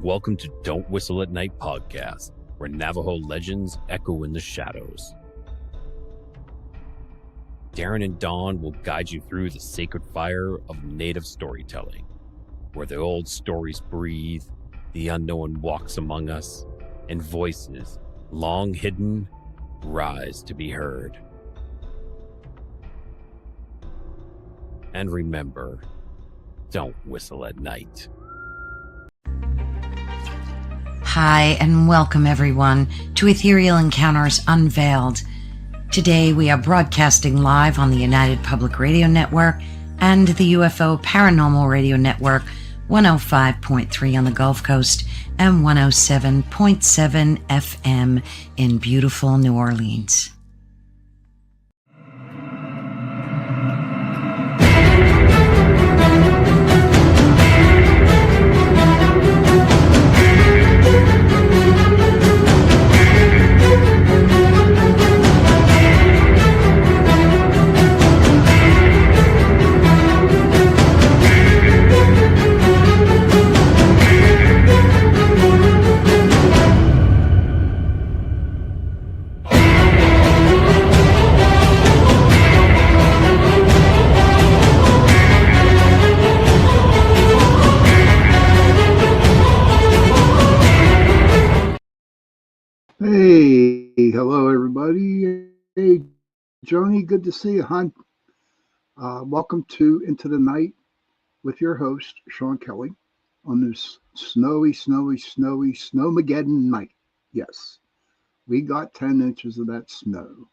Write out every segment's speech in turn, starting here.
Welcome to Don't Whistle at Night podcast, where Navajo legends echo in the shadows. Darren and Dawn will guide you through the sacred fire of native storytelling, where the old stories breathe, the unknown walks among us, and voices, long hidden, rise to be heard. And remember, don't whistle at night. Hi, and welcome everyone to Ethereal Encounters Unveiled. Today we are broadcasting live on the United Public Radio Network and the UFO Paranormal Radio Network, 105.3 on the Gulf Coast and 107.7 FM in beautiful New Orleans. Hey, hello everybody. Hey, Joni, good to see you, hon. Welcome to Into the Night with your host, Sean Kelly, on this snowy Snowmageddon night. Yes, we got 10 inches of that snow.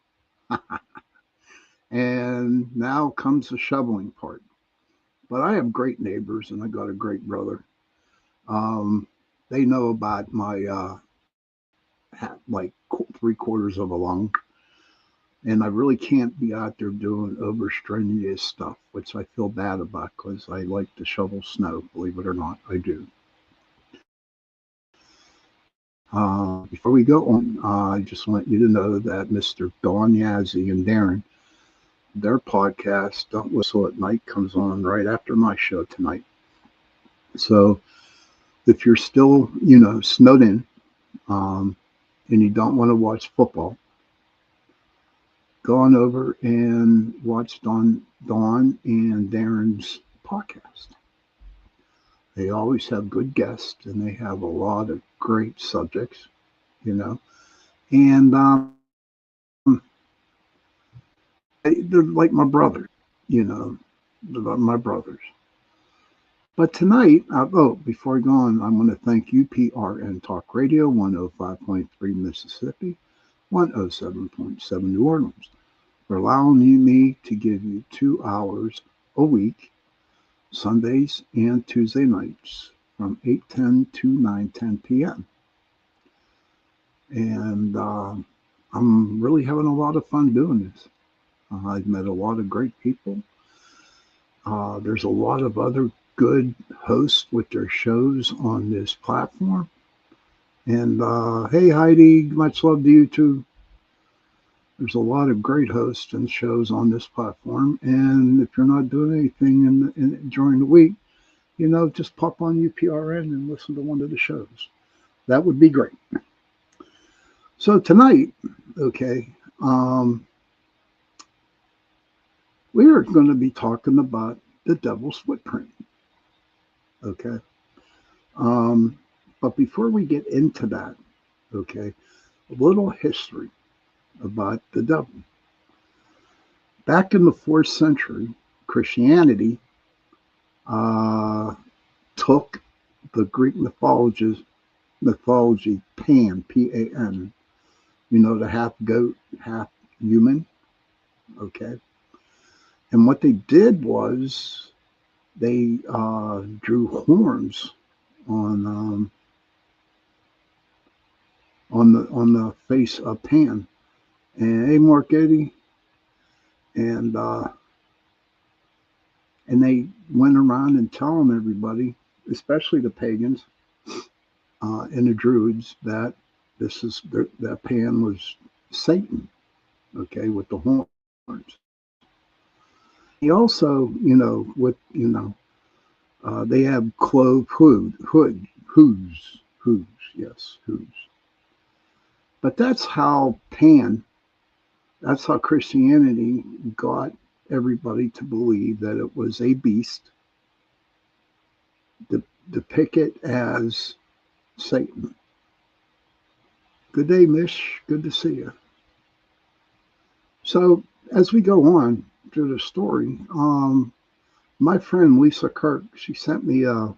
And now comes the shoveling part. But I have great neighbors and I got a great brother. They know about my like 3/4 of a lung, and I really can't be out there doing over strenuous stuff, which I feel bad about because I like to shovel snow, believe it or not, I do. Before we go on, I just want you to know that Mr. Dawn Yazzie and Darren, their podcast, Don't Whistle at Night, comes on right after my show tonight. So if you're still, snowed in, and you don't want to watch football, go on over and watch Dawn and Darren's podcast. They always have good guests, and they have a lot of great subjects, and they're like my brother, they're like my brothers. But tonight, before I go on, I'm going to thank UPRN Talk Radio, 105.3 Mississippi, 107.7 New Orleans, for allowing me to give you 2 hours a week, Sundays and Tuesday nights, from 8:10 to 9:10 p.m. And I'm really having a lot of fun doing this. I've met a lot of great people. There's a lot of other good hosts with their shows on this platform. And hey, Heidi, much love to you too. There's a lot of great hosts and shows on this platform. And if you're not doing anything during the week, just pop on UPRN and listen to one of the shows. That would be great. So tonight, okay, we are going to be talking about the Devil's Footprint. Okay. But before we get into that, okay, a little history about the devil. Back in the 4th century, Christianity took the Greek mythology, Pan, P-A-N, the half goat, half human, okay? And what they did was they drew horns on the face of Pan, and hey, Mark Eddy, and they went around and telling everybody, especially the pagans and the Druids, that that Pan was Satan, okay, with the horns. He also, they have clove hood, Who's, yes, who's. But that's how Christianity got everybody to believe that it was a beast, depict it as Satan. Good day, Mish. Good to see you. So as we go on through the story, my friend Lisa Kirk, she sent me an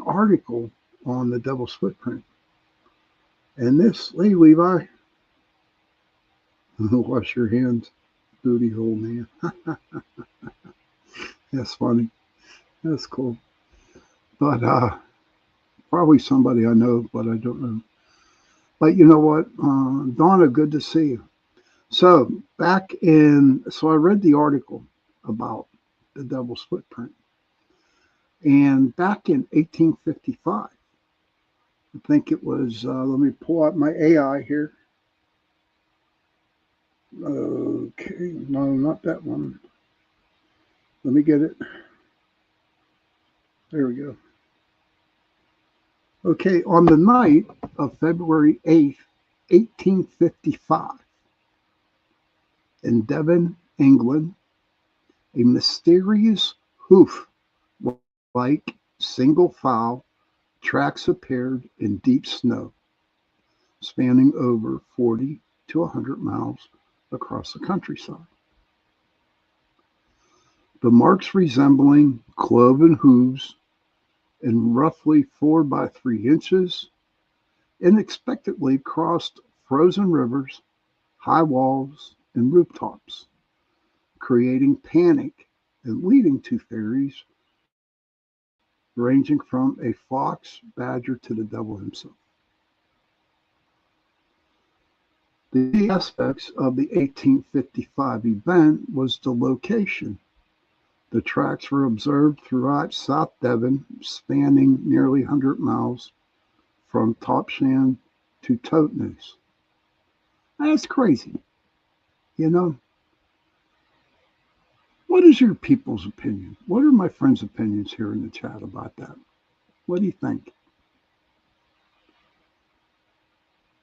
article on the Devil's Footprint. And this, hey Levi, wash your hands, booty hole man. That's funny. That's cool. But probably somebody I know, but I don't know. But you know what? Donna, good to see you. So so I read the article about the Devil's Footprint. And back in 1855, I think it was, let me pull out my AI here. Okay, no, not that one. Let me get it. There we go. Okay, on the night of February 8th, 1855, in Devon, England, a mysterious hoof-like single-file tracks appeared in deep snow, spanning over 40 to 100 miles across the countryside. The marks resembling cloven hooves and roughly 4 by 3 inches, unexpectedly crossed frozen rivers, high walls, and rooftops, creating panic and leading to theories ranging from a fox badger to the devil himself. The aspects of the 1855 event was the location. The tracks were observed throughout South Devon, spanning nearly 100 miles from Topshan to Totnes. That's crazy. You know, what is your people's opinion? What are my friends' opinions here in the chat about that? What do you think?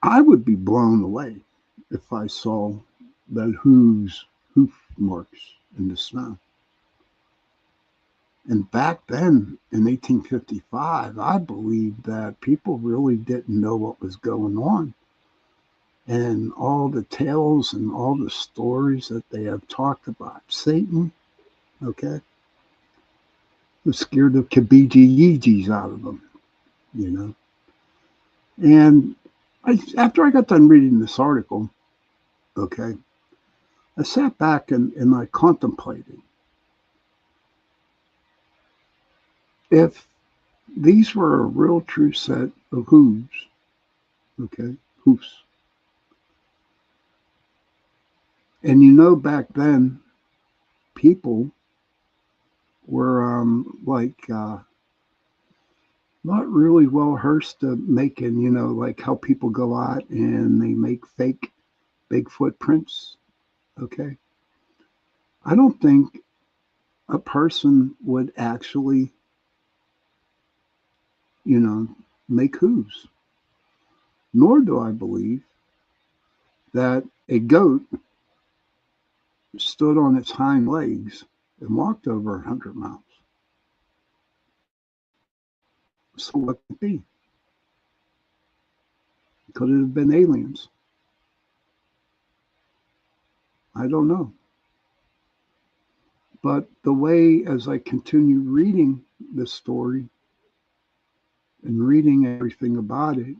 I would be blown away if I saw that hoof marks in the snow. And back then in 1855, I believe that people really didn't know what was going on. And all the tales and all the stories that they have talked about Satan, okay, was scared the kabiji out of them, you know. And after I got done reading this article, okay, I sat back and I contemplated if these were a real true set of hooves, okay, hoofs. And you know, back then, people were not really well versed at making, you know, like how people go out and they make fake Bigfoot prints, okay? I don't think a person would actually, you know, make hooves. Nor do I believe that a goat stood on its hind legs and walked over 100 miles. So what could it be? Could it have been aliens? I don't know. But the way, as I continue reading this story and reading everything about it,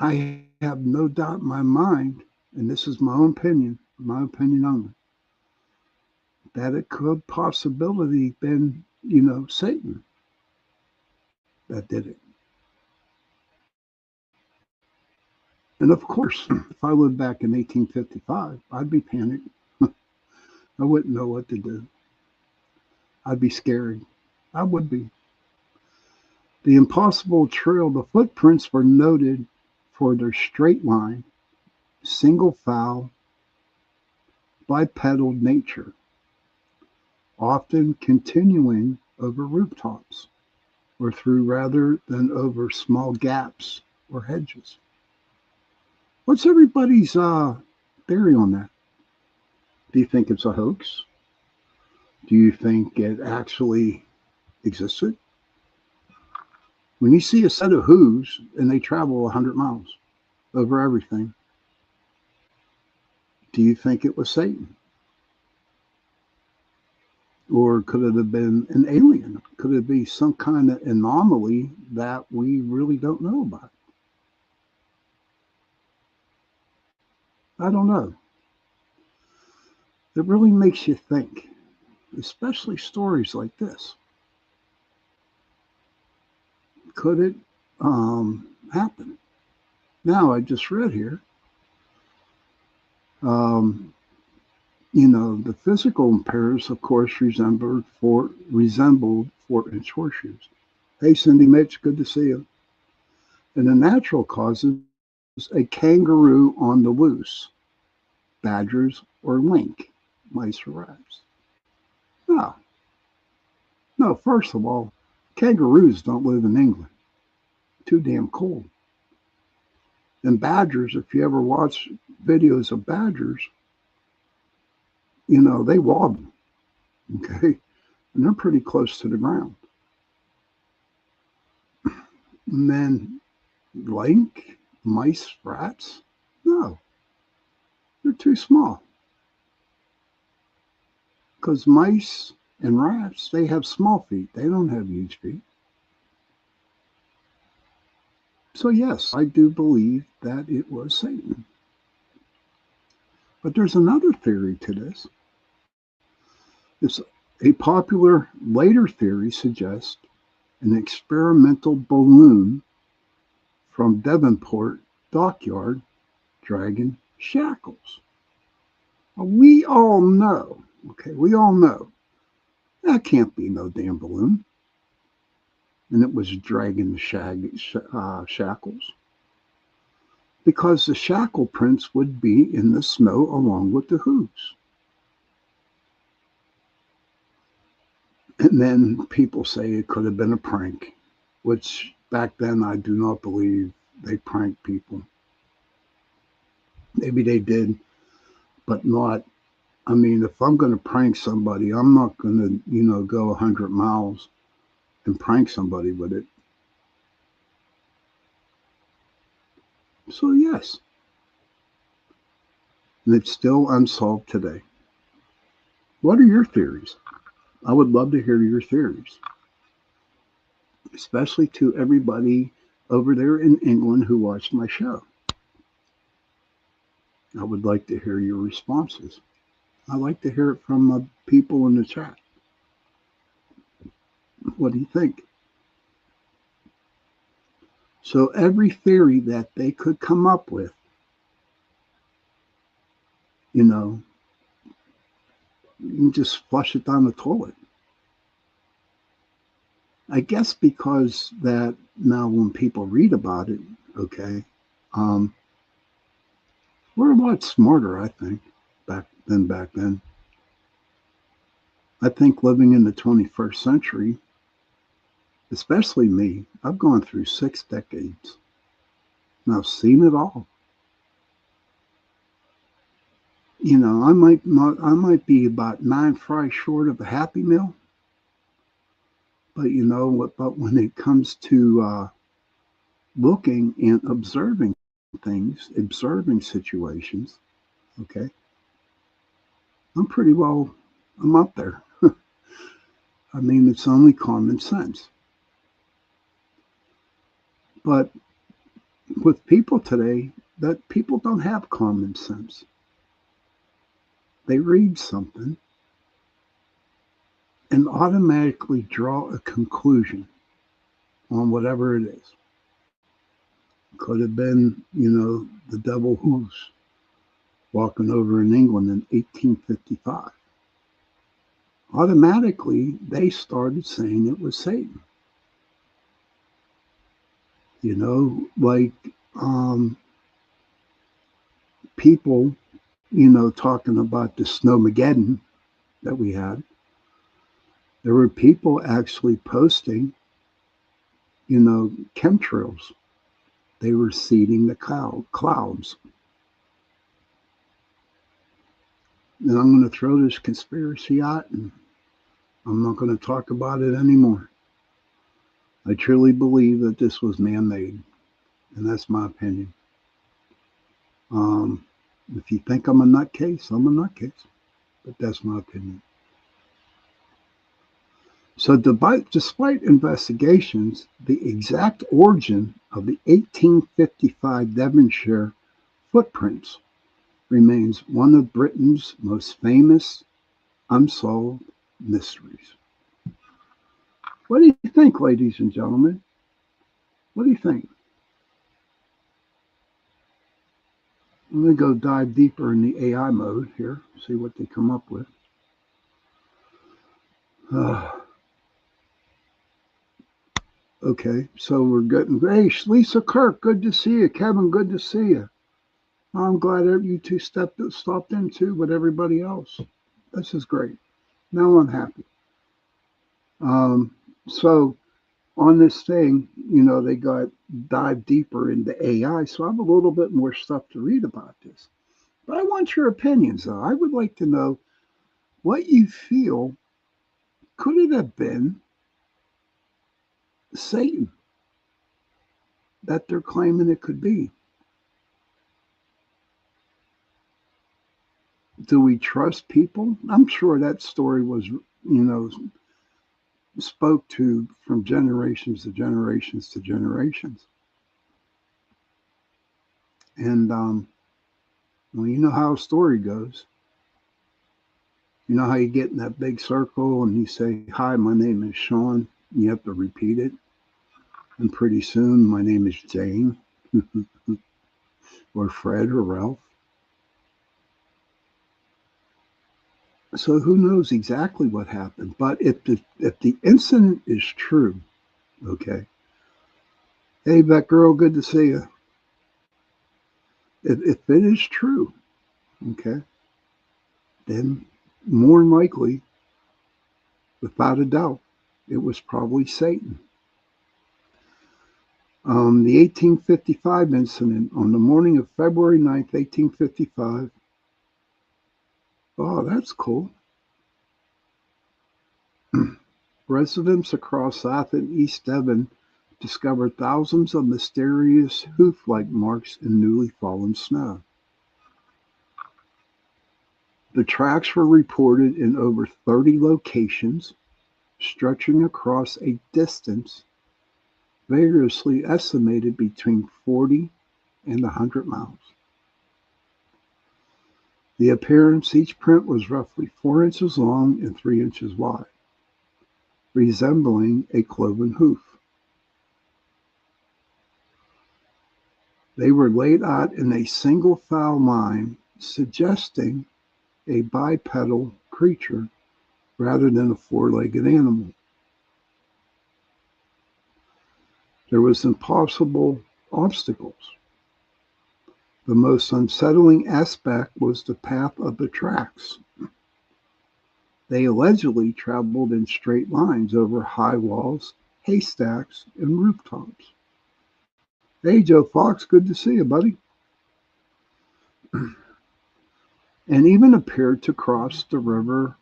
I have no doubt in my mind, and this is my own opinion only, that it could possibly been, you know, Satan that did it. And of course, if I lived back in 1855, I'd be panicked. I wouldn't know what to do. I'd be scared. I would be. The impossible trail, the footprints were noted for their straight line, single file, bipedal nature, often continuing over rooftops. or through rather than over small gaps or hedges. What's everybody's theory on that? Do you think it's a hoax? Do you think it actually existed? When you see a set of Who's and they travel 100 miles over everything, do you think it was Satan? Or could it have been an alien? Could it be some kind of anomaly that we really don't know about? I don't know. It really makes you think, especially stories like this. Could it happen? Now, I just read here, the physical pairs, of course, resembled 4-inch horseshoes. Hey, Cindy Mitch, good to see you. And the natural causes, a kangaroo on the loose, badgers or link, mice or rats. No, first of all, kangaroos don't live in England. Too damn cold. And badgers, if you ever watch videos of badgers, they wobble, okay? And they're pretty close to the ground. And then link, mice, rats, no, they're too small. Because mice and rats, they have small feet. They don't have huge feet. So yes, I do believe that it was Satan. But there's another theory to this. It's a popular later theory suggests an experimental balloon from Devonport dockyard dragging shackles. We all know, that can't be no damn balloon. And it was dragging the shackles. Because the shackle prints would be in the snow along with the hooves. And then people say it could have been a prank, which back then I do not believe they pranked people. Maybe they did, but not. I mean, if I'm going to prank somebody, I'm not going to, go 100 miles and prank somebody with it. So yes, and it's still unsolved today. What are your theories? I would love to hear your theories, especially to everybody over there in England who watched my show. I would like to hear your responses. I like to hear it from people in the chat. What do you think? So every theory that they could come up with, you can just flush it down the toilet. I guess because that now when people read about it, okay, we're a lot smarter, I think, back then. I think living in the 21st century, especially me, I've gone through 6 decades. And I've seen it all. I might be about 9 fries short of a Happy Meal. But but when it comes to looking and observing things, observing situations, okay, I'm up there. I mean, it's only common sense. But with people today, that people don't have common sense. They read something and automatically draw a conclusion on whatever it is. Could have been, the devil who's walking over in England in 1855. Automatically, they started saying it was Satan. Like people, talking about the Snowmageddon that we had. There were people actually posting chemtrails. They were seeding the clouds. And I'm going to throw this conspiracy out, and I'm not going to talk about it anymore. I truly believe that this was man-made, and that's my opinion. If you think I'm a nutcase, I'm a nutcase, but that's my opinion. So despite investigations, the exact origin of the 1855 Devonshire footprints remains one of Britain's most famous unsolved mysteries. What do you think, ladies and gentlemen? What do you think? I'm going to go dive deeper in the AI mode here, see what they come up with. Okay, so we're getting, hey, Lisa Kirk, good to see you. Kevin, good to see you. I'm glad you two stopped in too with everybody else. This is great. Now I'm happy. So on this thing, they got dive deeper into AI, so I have a little bit more stuff to read about this. But I want your opinions, though. I would like to know what you feel. Could it have been Satan that they're claiming it could be? Do we trust people? I'm sure that story was, spoke to from generations to generations to generations. And, well, you know how a story goes. You know how you get in that big circle and you say, hi, my name is Sean. You have to repeat it. And pretty soon, my name is Jane or Fred or Ralph. So who knows exactly what happened? But if the incident is true, okay. Hey, that girl, good to see you. If it is true, okay, then more than likely, without a doubt, it was probably Satan. The 1855 incident on the morning of February 9th, 1855. Oh, that's cool. Residents across South and East Devon discovered thousands of mysterious hoof-like marks in newly fallen snow. The tracks were reported in over 30 locations, stretching across a distance variously estimated between 40 and 100 miles. The appearance, each print was roughly 4 inches long and 3 inches wide, resembling a cloven hoof. They were laid out in a single file line, suggesting a bipedal creature rather than a four-legged animal. There was impossible obstacles. The most unsettling aspect was the path of the tracks. They allegedly traveled in straight lines over high walls, haystacks, and rooftops. Hey, Joe Fox, good to see you, buddy. And even appeared to cross a river.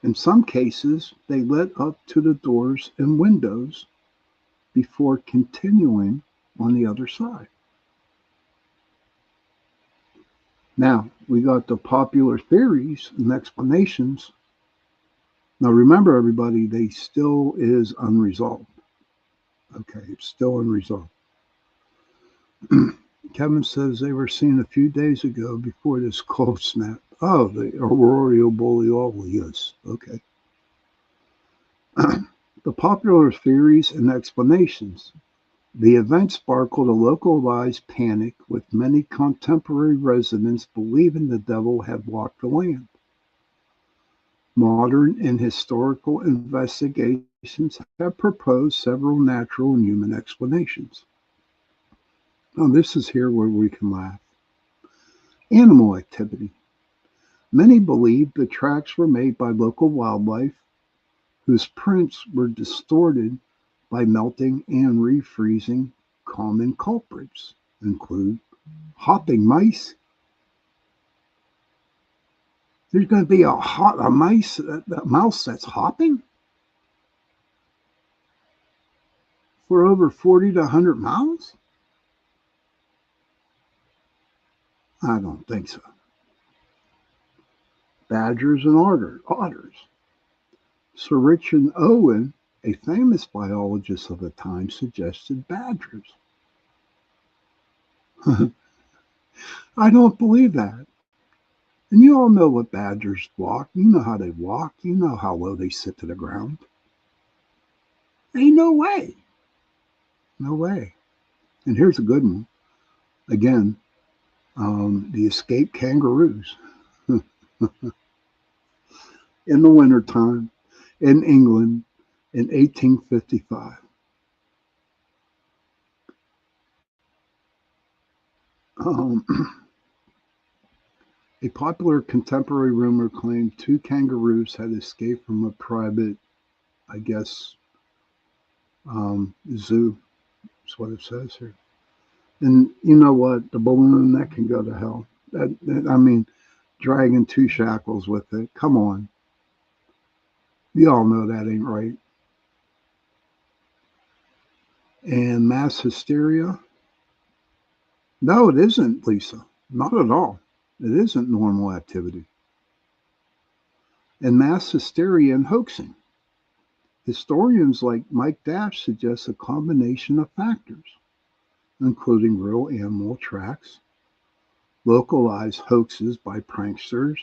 In some cases, they led up to the doors and windows before continuing on the other side. Now, we got the popular theories and explanations. Now, remember, everybody, they still is unresolved. Okay, it's still unresolved. Kevin says they were seen a few days ago before this cold snap. Oh, the Aurora Borealis. Okay. The popular theories and explanations. The event sparkled a localized panic, with many contemporary residents believing the devil had walked the land. Modern and historical investigations have proposed several natural and human explanations. Now, this is here where we can laugh. Animal activity. Many believe the tracks were made by local wildlife, whose prints were distorted by melting and refreezing. Common culprits include hopping mice. There's going to be a mouse that's hopping for over 40 to 100 miles? I don't think so. Badgers and otters. Sir Richard Owen, a famous biologist of the time, suggested badgers. I don't believe that. And you all know what badgers walk. You know how they walk. You know how low they sit to the ground. Ain't no way. No way. And here's a good one. Again, the escaped kangaroos. In the wintertime in England in 1855. A popular contemporary rumor claimed 2 kangaroos had escaped from a private, I guess, zoo. That's what it says here. And you know what? The balloon, that can go to hell. I mean, dragging 2 shackles with it. Come on. You all know that ain't right. And mass hysteria? No, it isn't, Lisa. Not at all. It isn't normal activity. And mass hysteria and hoaxing. Historians like Mike Dash suggest a combination of factors, including real animal tracks, localized hoaxes by pranksters,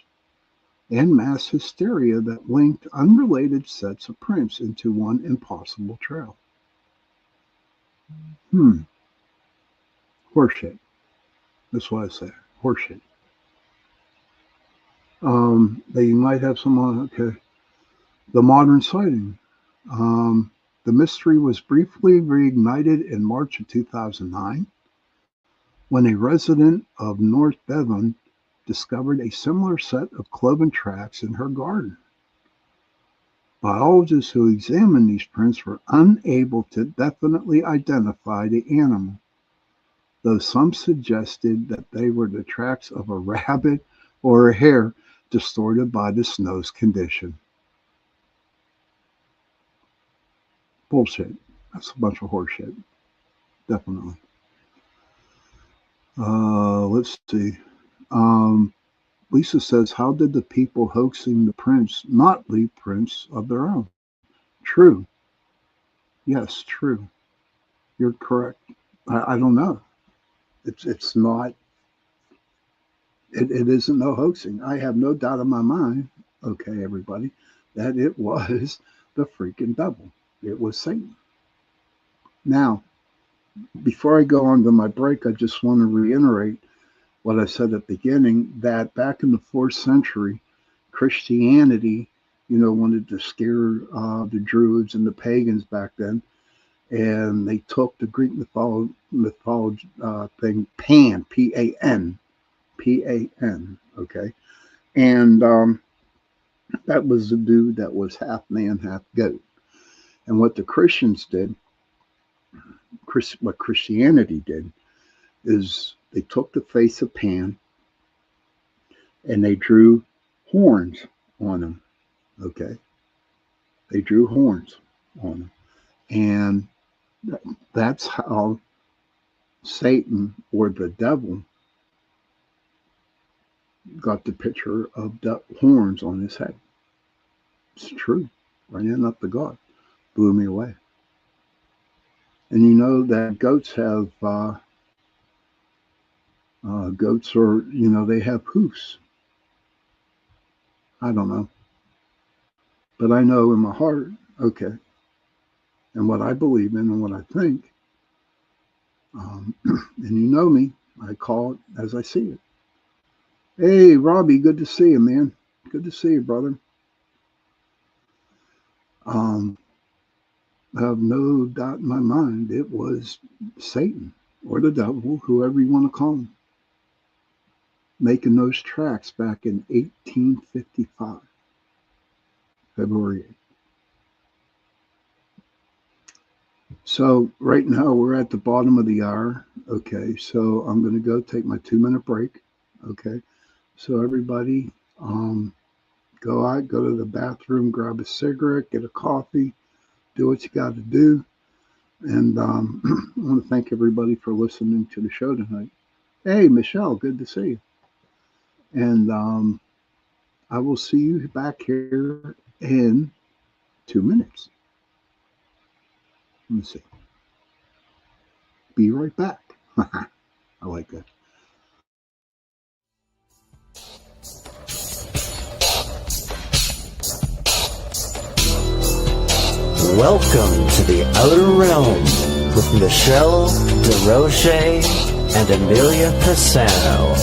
and mass hysteria that linked unrelated sets of prints into one impossible trail. Horseshit. That's what I say. Horseshit. They might have some, okay. The modern sighting. The mystery was briefly reignited in March of 2009 when a resident of North Devon discovered a similar set of cloven tracks in her garden. Biologists who examined these prints were unable to definitely identify the animal, though some suggested that they were the tracks of a rabbit or a hare distorted by the snow's condition. Bullshit. That's a bunch of horseshit. Definitely. Let's see. Lisa says, how did the people hoaxing the prints not leave prints of their own? True. Yes, true. You're correct. I don't know. It's not. It isn't no hoaxing. I have no doubt in my mind, okay, everybody, that it was the freaking devil. It was Satan. Now, before I go on to my break, I just want to reiterate what I said at the beginning, that back in the 4th century, Christianity, wanted to scare the Druids and the pagans back then. And they took the Greek mythology thing, Pan, P-A-N, okay? And that was the dude that was half man, half goat. And what the Christians did, what Christianity did, is they took the face of Pan and they drew horns on him, okay? They drew horns on him. And that's how Satan, or the devil, got the picture of the horns on his head. It's true. Ran up to God. Blew me away. And you know that goats have, goats are, they have hoofs. I don't know. But I know in my heart, okay, and what I believe in and what I think, and you know me, I call it as I see it. Hey, Robbie, good to see you, man. Good to see you, brother. I have no doubt in my mind it was Satan or the devil, whoever you want to call him, making those tracks back in 1855, February 8th. So right now we're at the bottom of the hour. Okay, so I'm going to go take my 2 minute break. Okay, so everybody, go out, go to the bathroom, grab a cigarette, get a coffee, do what you got to do. And I want to thank everybody for listening to the show tonight. Hey, Michelle, good to see you. And I will see you back here in 2 minutes. Let me see. Be right back. I like that. Welcome to the Outer Realm with Michelle DeRoche and Amelia Pisano.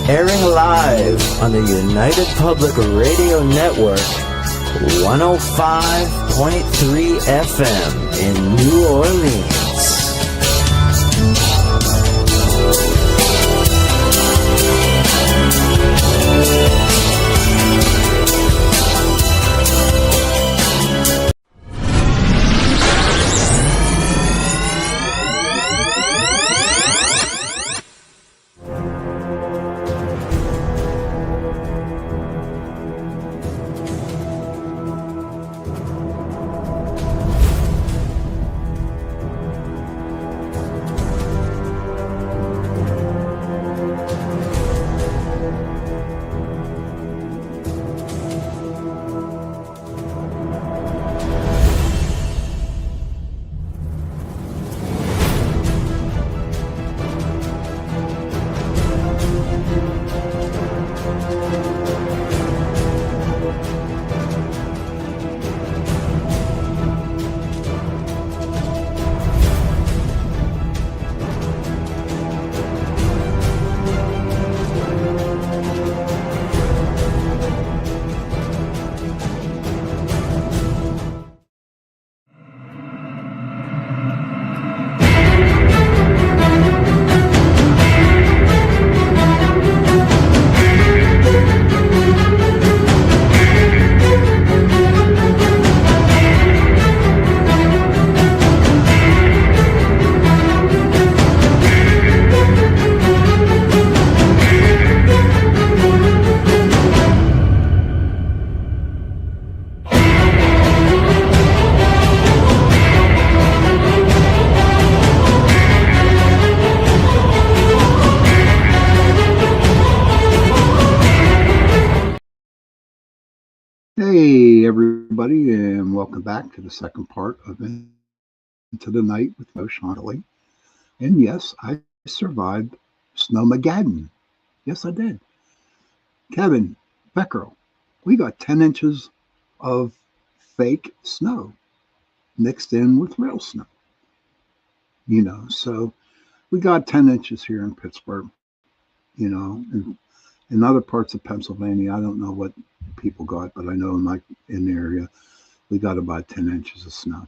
Airing live on the United Public Radio Network, 105.3 FM in New Orleans. Hey, everybody, and welcome back to the second part of Into the Night with Mo Shonley. And yes, I survived Snowmageddon. Yes, I did. Kevin Beckerel, we got 10 inches of fake snow mixed in with real snow. So we got 10 inches here in Pittsburgh, and in other parts of Pennsylvania, I don't know what people got, but I know in the area, we got about 10 inches of snow.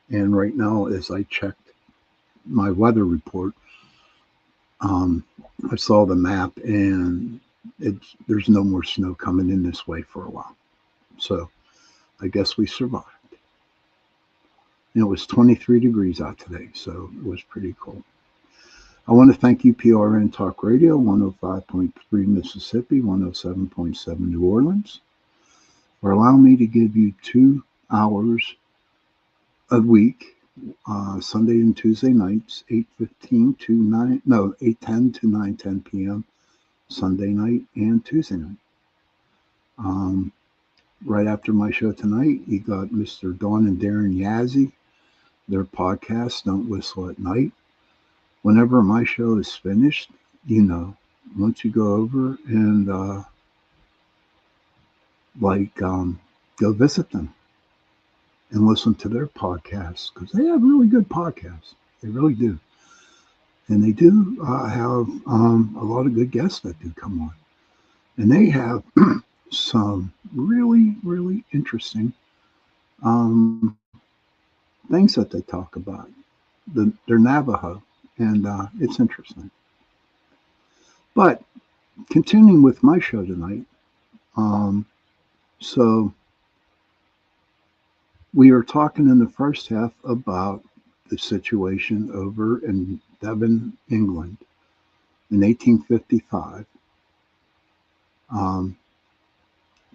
And right now, as I checked my weather report, I saw the map, and there's no more snow coming in this way for a while. So I guess we survived. And it was 23 degrees out today, so it was pretty cool. I want to thank UPRN Talk Radio, 105.3 Mississippi, 107.7 New Orleans, for allowing me to give you 2 hours a week, Sunday and Tuesday nights, 8:10 to 9:10 p.m. Sunday night and Tuesday night. Right after my show tonight, you got Mr. Dawn and Darren Yazzie, their podcast, Don't Whistle at Night. Whenever my show is finished, once you go over and go visit them and listen to their podcasts, because they have really good podcasts. They really do. And they do have a lot of good guests that do come on. And they have some really, really interesting things that they talk about. They're Navajo. And it's interesting. But continuing with my show tonight, so We were talking in the first half about the situation over in Devon, England in 1855, um,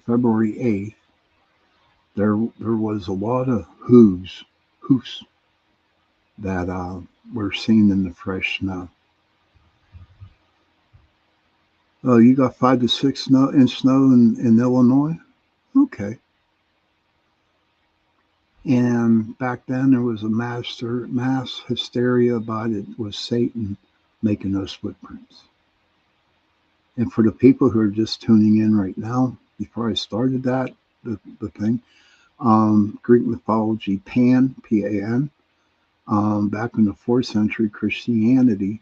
February 8th. There was a lot of hoofs that were seen in the fresh snow. Oh, you got 5 to 6 inch snow in Illinois? Okay. And back then there was a mass hysteria about it was Satan making those footprints. And for the people who are just tuning in right now, before I started the thing, Greek mythology, Pan, P-A-N, back in the 4th century, Christianity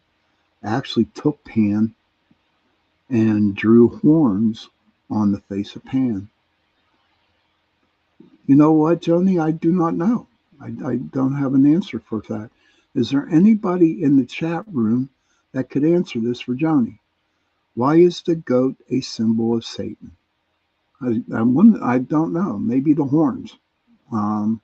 actually took Pan and drew horns on the face of Pan. You know what, Joni? I do not know. I don't have an answer for that. Is there anybody in the chat room that could answer this for Joni? Why is the goat a symbol of Satan? I don't know. Maybe the horns. I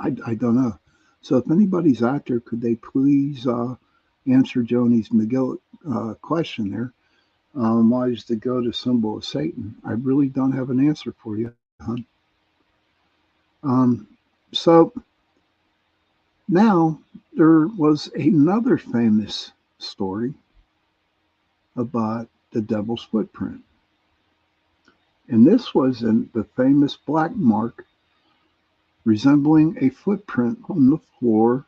don't know. So if anybody's out there, could they please answer Joni's McGill question there? Why is the goat a symbol of Satan? I really don't have an answer for you, hon. So now there was another famous story about the devil's footprint. And this was in the famous black mark resembling a footprint on the floor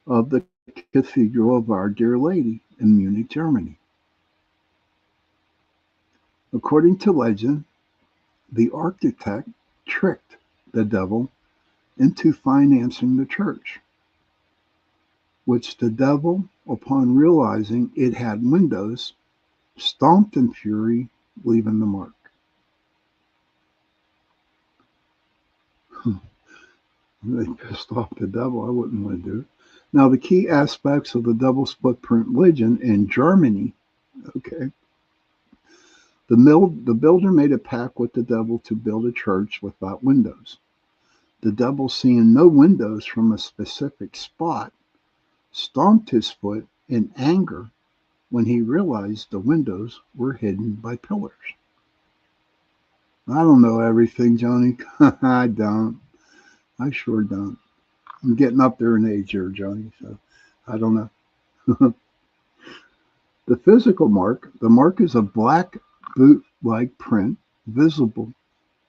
of the Cathedral of Our Dear Lady in Munich, Germany. According to legend, the architect tricked the devil into financing the church, which the devil, upon realizing it had windows, stomped in fury, leaving the mark. They pissed off the devil. I wouldn't want to do it. Now, the key aspects of the devil's footprint legend in Germany, okay, the builder made a pact with the devil to build a church without windows. The devil, seeing no windows from a specific spot, stomped his foot in anger when he realized the windows were hidden by pillars. I don't know everything, Joni. I don't. I sure don't. I'm getting up there in age here, Joni, so I don't know. The physical mark, the mark is a black boot-like print visible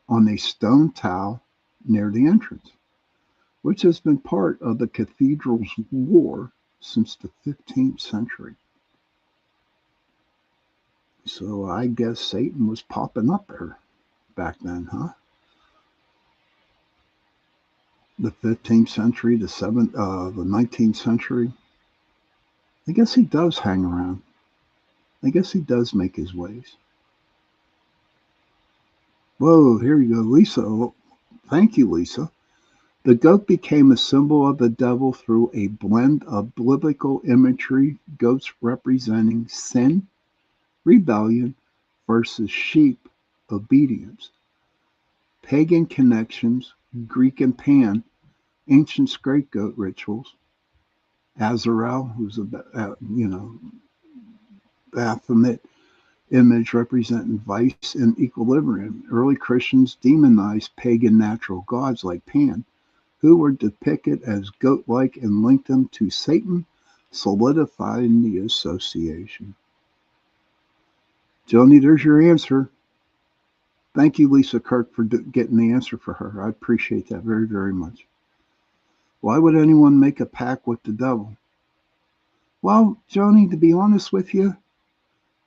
on a stone tile near the entrance, which has been part of the cathedral's lore since the 15th century. So I guess Satan was popping up there back then, huh? The 15th century, the 19th century. I guess he does hang around. I guess he does make his ways. Whoa, here you go, Lisa. Thank you, Lisa. The goat became a symbol of the devil through a blend of biblical imagery, goats representing sin, rebellion, versus sheep, obedience. Pagan connections, Greek and Pan, ancient scapegoat rituals, Azrael, who's a Baphomet image representing vice and equilibrium. Early Christians demonized pagan natural gods like Pan, who were depicted as goat-like, and linked them to Satan, solidifying the association. Joni, there's your answer. Thank you, Lisa Kirk, for getting the answer for her. I appreciate that very, very much. Why would anyone make a pact with the devil? Well, Joni, to be honest with you,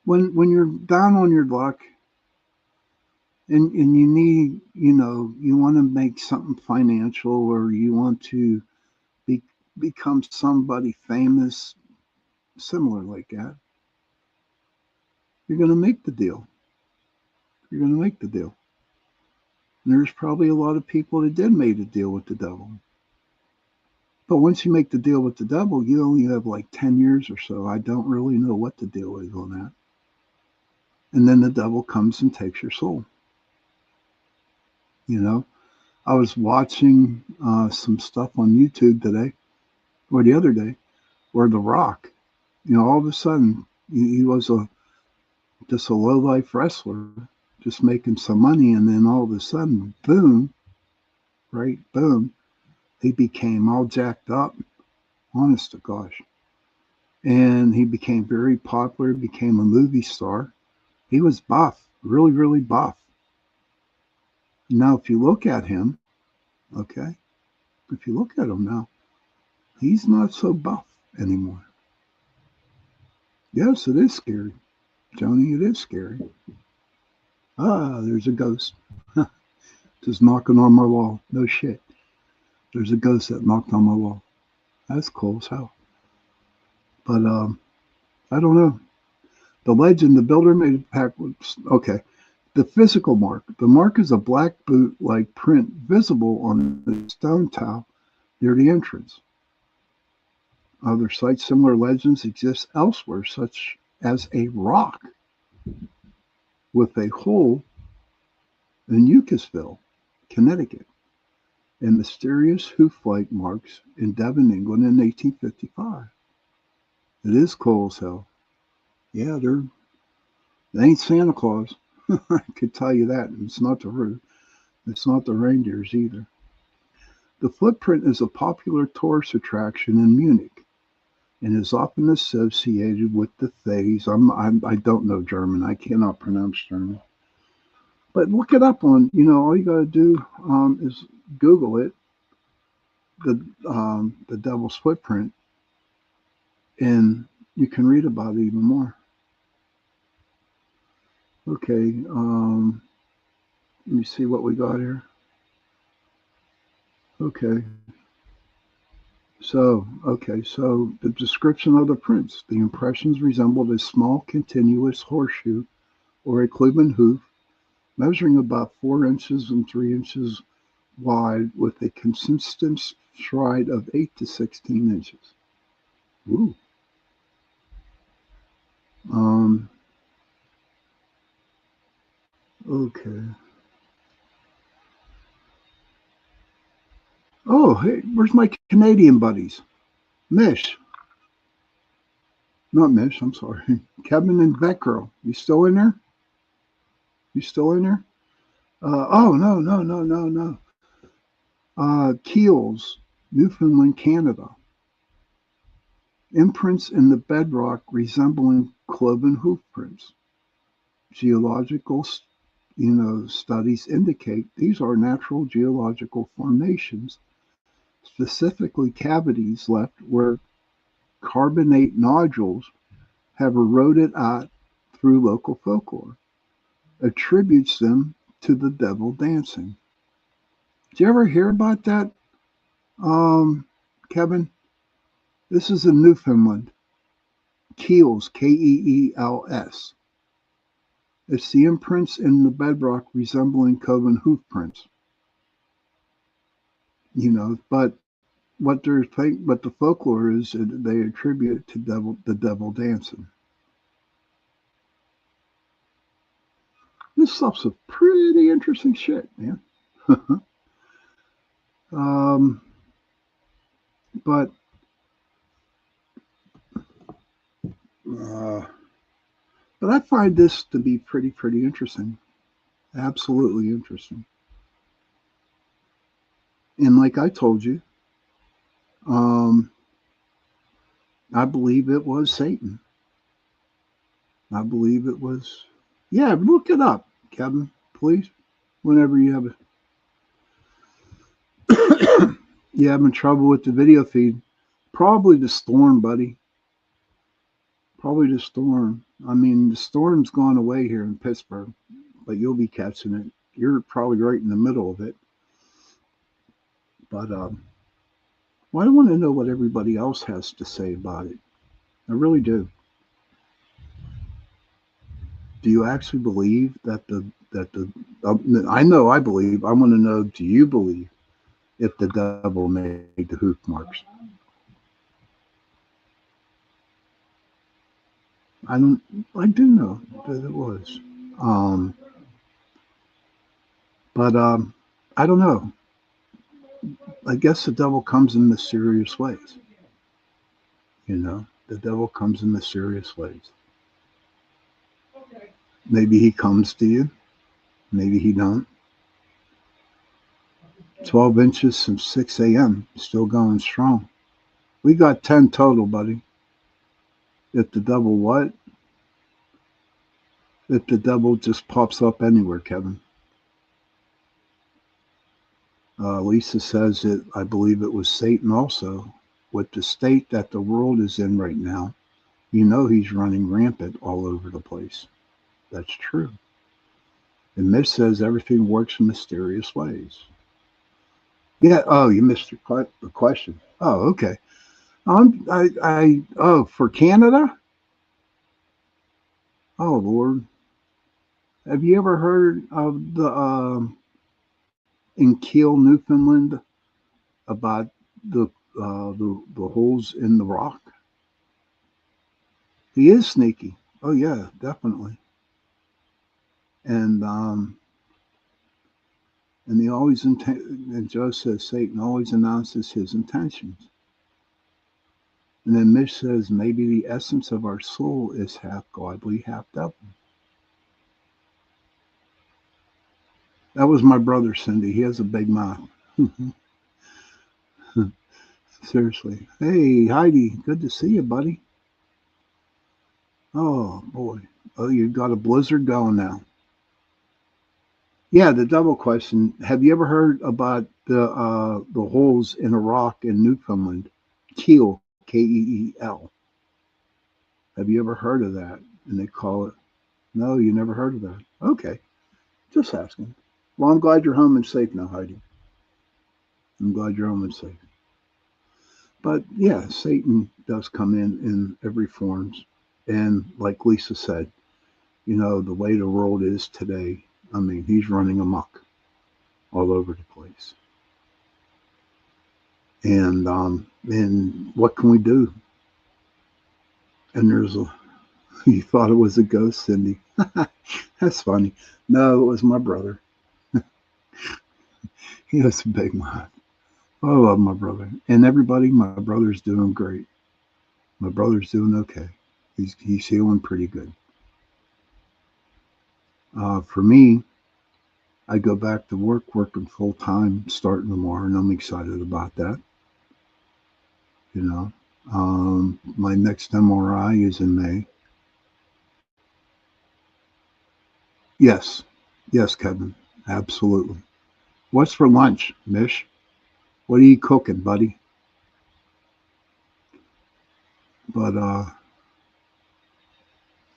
when you're down on your luck and you need, you want to make something financial, or you want to become somebody famous, similar like that, you're going to make the deal. You're going to make the deal. And there's probably a lot of people that did make a deal with the devil. But once you make the deal with the devil, you only have like 10 years or so. I don't really know what the deal is on that. And then the devil comes and takes your soul. I was watching some stuff on YouTube today, or the other day, where The Rock, all of a sudden, he was just a low life wrestler, just making some money, and then all of a sudden, boom, right, boom, he became all jacked up, honest to gosh. And he became very popular, became a movie star. He was buff, really, really buff. Now, if you look at him, okay, if you look at him now, he's not so buff anymore. Yes, it is scary. Joni, it is scary. Ah, there's a ghost. Just knocking on my wall. No shit. There's a ghost that knocked on my wall. That's cool as hell. But I don't know. The legend, the builder made a pack. Okay. The physical mark. The mark is a black boot-like print visible on the stone tile near the entrance. Other sites, similar legends exist elsewhere, such as a rock with a hole in Uncasville, Connecticut, and mysterious hoof-like marks in Devon, England in 1855. It is cool as hell. Yeah, they ain't Santa Claus. I could tell you that. It's not the roof. It's not the reindeers either. The footprint is a popular tourist attraction in Munich and is often associated with the Thais. I don't know German. I cannot pronounce German. But look it up on, all you got to do is Google it, the Devil's Footprint, and you can read about it even more. Okay, let me see what we got here. Okay. So the description of the prints. The impressions resembled a small continuous horseshoe or a cloven hoof measuring about 4 inches and 3 inches wide with a consistent stride of 8 to 16 inches. Ooh. Okay. Oh, hey, where's my Canadian buddies? Mish. Not Mish, I'm sorry. Kevin and Vet Girl. You still in there? You still in there? Oh, no. Keels, Newfoundland, Canada. Imprints in the bedrock resembling cloven hoof prints. Geological, studies indicate these are natural geological formations, specifically cavities left where carbonate nodules have eroded out through local folklore, attributes them to the devil dancing. Did you ever hear about that, Kevin? This is in Newfoundland. Keels, Keels. It's the imprints in the bedrock resembling cloven hoof prints. But what the folklore is, they attribute to the devil dancing. This stuff's a pretty interesting shit, man. But I find this to be pretty interesting. Absolutely interesting. And like I told you, I believe it was Satan. I believe it was. Yeah, look it up, Kevin, please. Whenever you have you having trouble with the video feed, probably the storm, buddy. Probably the storm. I mean, the storm's gone away here in Pittsburgh, but you'll be catching it. You're probably right in the middle of it. But well, I want to know what everybody else has to say about it. I really do. Do you actually believe that I know I believe. I want to know, do you believe if the devil made the hoof marks? I do know that it was. But I don't know. I guess the devil comes in mysterious ways. The devil comes in mysterious ways. Maybe he comes to you. Maybe he don't. 12 inches since 6 a.m. Still going strong. We got 10 total, buddy. If the devil what? If the devil just pops up anywhere, Kevin. Lisa says that I believe it was Satan also. With the state that the world is in right now, he's running rampant all over the place. That's true. And Mitch says everything works in mysterious ways. Yeah. Oh, you missed the question. Oh, okay. For Canada? Oh, Lord. Have you ever heard of in Kiel, Newfoundland, about the holes in the rock? He is sneaky. Oh yeah, definitely. And he always and Joe says Satan always announces his intentions. And then Mitch says maybe the essence of our soul is half godly, half devil. That was my brother, Cindy. He has a big mouth. Seriously. Hey, Heidi, good to see you, buddy. Oh, boy. Oh, you got a blizzard going now. Yeah, the double question. Have you ever heard about the holes in a rock in Newfoundland? Keel, Keel. Have you ever heard of that? And they call it. No, you never heard of that. Okay. Just asking. Well, I'm glad you're home and safe now, Heidi. I'm glad you're home and safe. But yeah, Satan does come in every forms. And like Lisa said, the way the world is today, I mean, he's running amok all over the place. And what can we do? And you thought it was a ghost, Cindy. That's funny. No, it was my brother. He has a big mouth. I love my brother. And everybody, my brother's doing great. My brother's doing okay. He's healing pretty good. For me, I go back to working full time, starting tomorrow, and I'm excited about that. My next MRI is in May. Yes, Kevin, absolutely. What's for lunch, Mish? What are you cooking, buddy? But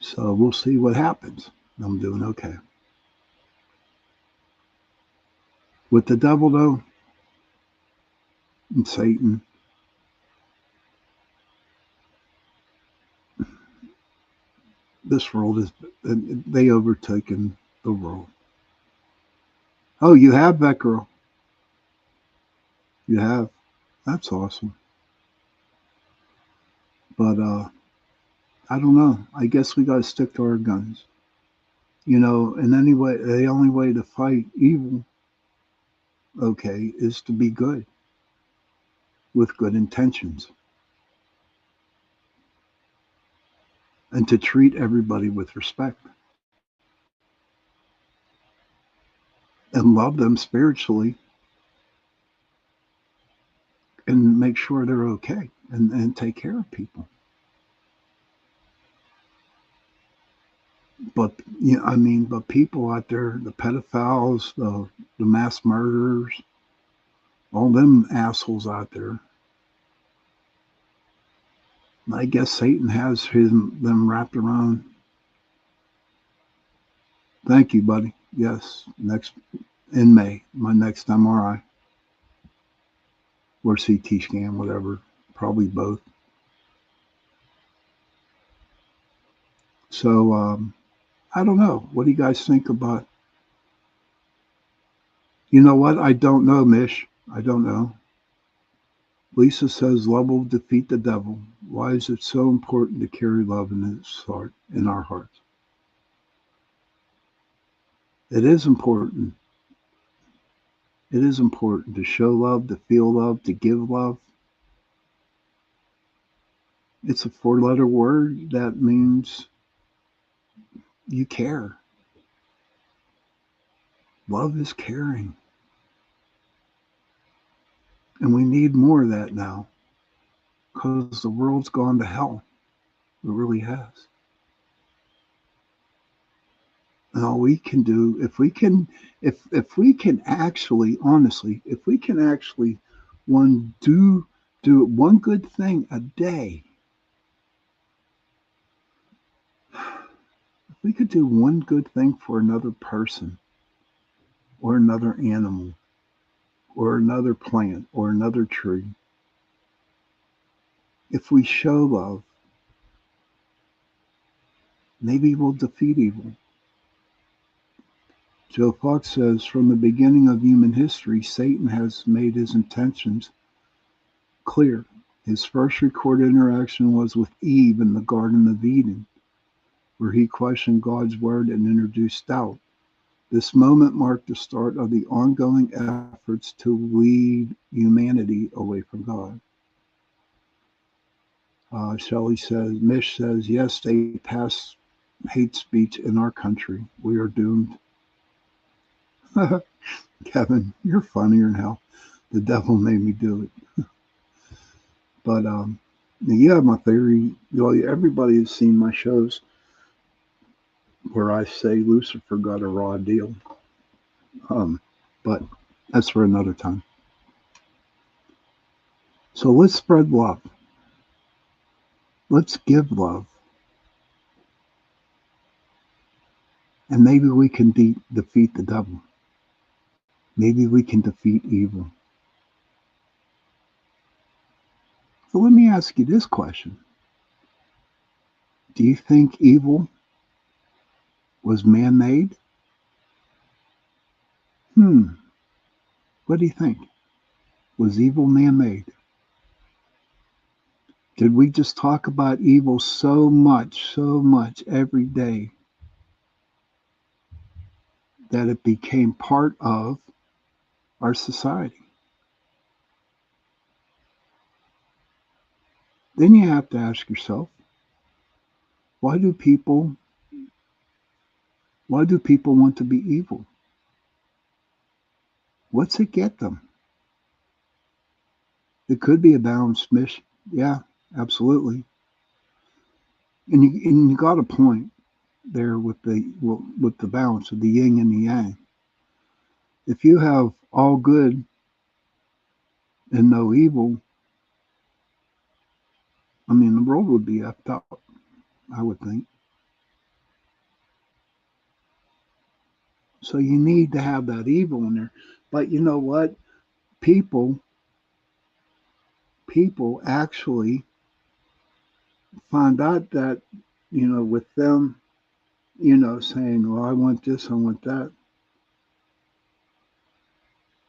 so we'll see what happens. I'm doing okay. With the devil, though, and Satan, this world they overtaken the world. Oh, you have that girl. You have. That's awesome. But I don't know. I guess we got to stick to our guns. And anyway, the only way to fight evil, okay, is to be good with good intentions. And to treat everybody with respect. And love them spiritually. And make sure they're okay. And take care of people. But but people out there, the pedophiles, the mass murderers, all them assholes out there. I guess Satan has them wrapped around. Thank you, buddy. Yes, next in May, my next MRI or CT scan, whatever, probably both. So I don't know. What do you guys think about? You know what? I don't know, Mish. I don't know. Lisa says love will defeat the devil. Why is it so important to carry love in our hearts? It is important. It is important to show love, to feel love, to give love. It's a 4-letter word that means you care. Love is caring. And we need more of that now because the world's gone to hell. It really has. And all we can do, if we can actually, honestly, if we can actually do one good thing a day, if we could do one good thing for another person or another animal or another plant or another tree, if we show love, maybe we'll defeat evil. Joe Fox says, from the beginning of human history, Satan has made his intentions clear. His first recorded interaction was with Eve in the Garden of Eden, where he questioned God's word and introduced doubt. This moment marked the start of the ongoing efforts to lead humanity away from God. Shelley says, Mish says, yes, they pass hate speech in our country. We are doomed. Kevin, you're funnier than hell. The devil made me do it. But yeah, my theory, everybody has seen my shows where I say Lucifer got a raw deal. But that's for another time. So let's spread love. Let's give love. And maybe we can defeat the devil. Maybe we can defeat evil. So let me ask you this question. Do you think evil was man-made? What do you think? Was evil man-made? Did we just talk about evil so much every day that it became part of our society? Then you have to ask yourself, why do people want to be evil? What's it get them? It could be a balanced mission. Yeah, absolutely. And you got a point there with the balance of the yin and the yang. If you have all good and no evil, I mean, the world would be effed up, I would think. So you need to have that evil in there. But you know what? People actually find out that, with them, saying, oh, I want this, I want that.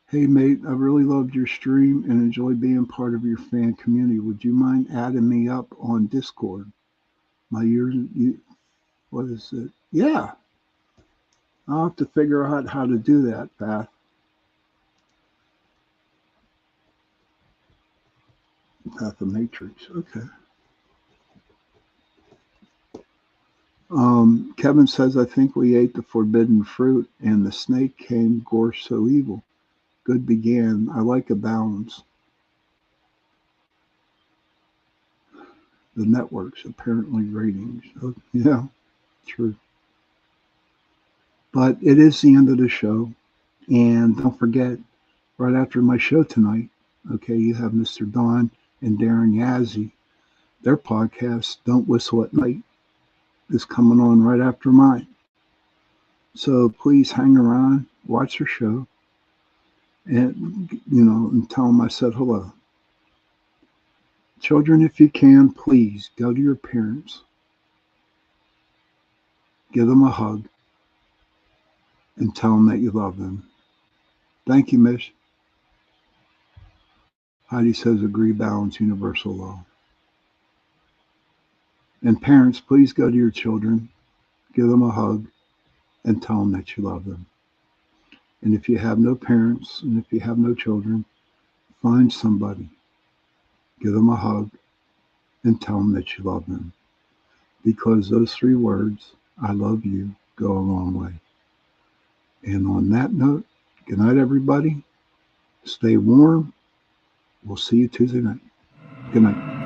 Hey, mate, I really loved your stream and enjoy being part of your fan community. Would you mind adding me up on Discord? What is it? Yeah. I'll have to figure out how to do that, Pat. Path of Matrix. Okay. Kevin says, I think we ate the forbidden fruit and the snake came gorse so evil. Good began. I like a balance. The networks, apparently ratings. Oh, yeah, true. But it is the end of the show. And don't forget, right after my show tonight, okay, you have Mr. Don and Darren Yazzie. Their podcast, Don't Whistle at Night, is coming on right after mine. So please hang around, watch their show, and, and tell them I said hello. Children, if you can, please go to your parents, give them a hug, and tell them that you love them. Thank you, Mish. Heidi says, agree, balance, universal law. And parents, please go to your children, give them a hug, and tell them that you love them. And if you have no parents and if you have no children, find somebody, give them a hug, and tell them that you love them. Because those 3 words, I love you, go a long way. And on that note, good night, everybody. Stay warm. We'll see you Tuesday night. Good night.